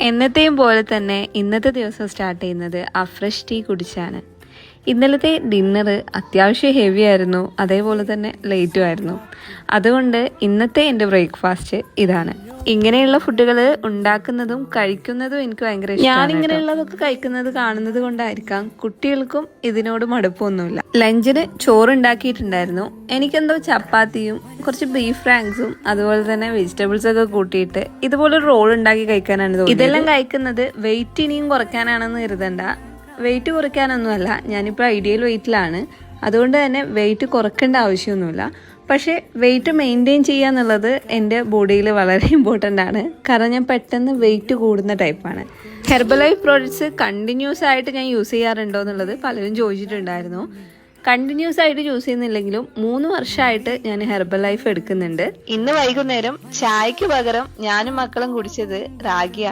എന്നത്തെയും പോലെ തന്നെ ഇന്നത്തെ ദിവസം സ്റ്റാർട്ട് ചെയ്യുന്നത് ആ ഫ്രഷ് ടീ കുടിച്ചാണ്. ഇന്നലത്തെ ഡിന്നർ അത്യാവശ്യം ഹെവി ആയിരുന്നു, അതേപോലെ തന്നെ ലേറ്റും ആയിരുന്നു. അതുകൊണ്ട് ഇന്നത്തെ എൻ്റെ ബ്രേക്ക്ഫാസ്റ്റ് ഇതാണ്. ഇങ്ങനെയുള്ള ഫുഡുകൾ ഉണ്ടാക്കുന്നതും കഴിക്കുന്നതും എനിക്ക് ഭയങ്കര ഇഷ്ടമാണ്. ഞാനിങ്ങനെയുള്ളതൊക്കെ കഴിക്കുന്നത് കാണുന്നത് കൊണ്ടായിരിക്കാം കുട്ടികൾക്കും ഇതിനോട് മടുപ്പൊന്നുമില്ല. ലഞ്ചിന് ചോറ് ഉണ്ടാക്കിയിട്ടുണ്ടായിരുന്നു. എനിക്കെന്തോ ചപ്പാത്തിയും കുറച്ച് ബീഫ് ഫ്രാങ്ക്സും അതുപോലെ തന്നെ വെജിറ്റബിൾസ് ഒക്കെ കൂട്ടിയിട്ട് ഇതുപോലെ ഒരു റോൾ ഉണ്ടാക്കി കഴിക്കാനാണ് തോന്നുന്നത്. ഇതെല്ലാം കഴിക്കുന്നത് വെയിറ്റ് ഇനിയും കുറയ്ക്കാനാണെന്ന് കരുതണ്ട. വെയിറ്റ് കുറയ്ക്കാനൊന്നുമല്ല, ഞാനിപ്പോൾ ഐഡിയൽ വെയിറ്റിലാണ്. അതുകൊണ്ട് തന്നെ വെയിറ്റ് കുറയ്ക്കേണ്ട ആവശ്യമൊന്നുമില്ല. പക്ഷേ വെയിറ്റ് മെയിൻറ്റെയിൻ ചെയ്യുക എന്നുള്ളത് എൻ്റെ ബോഡിയിൽ വളരെ ഇമ്പോർട്ടൻ്റ് ആണ്. കാരണം ഞാൻ പെട്ടെന്ന് വെയിറ്റ് കൂടുന്ന ടൈപ്പാണ്. ഹെർബലൈഫ് പ്രോഡക്ട്സ് കണ്ടിന്യൂസ് ആയിട്ട് ഞാൻ യൂസ് ചെയ്യാറുണ്ടോ എന്നുള്ളത് പലരും ചോദിച്ചിട്ടുണ്ടായിരുന്നു. കണ്ടിന്യൂസ് ആയിട്ട് യൂസ് ചെയ്യുന്നില്ലെങ്കിലും 3 വർഷമായിട്ട് ഞാൻ ഹെർബൽ ലൈഫ് എടുക്കുന്നുണ്ട്. ഇന്ന് വൈകുന്നേരം ചായക്ക് പകരം ഞാനും മക്കളും കുടിച്ചത് റാഗിയാണ്.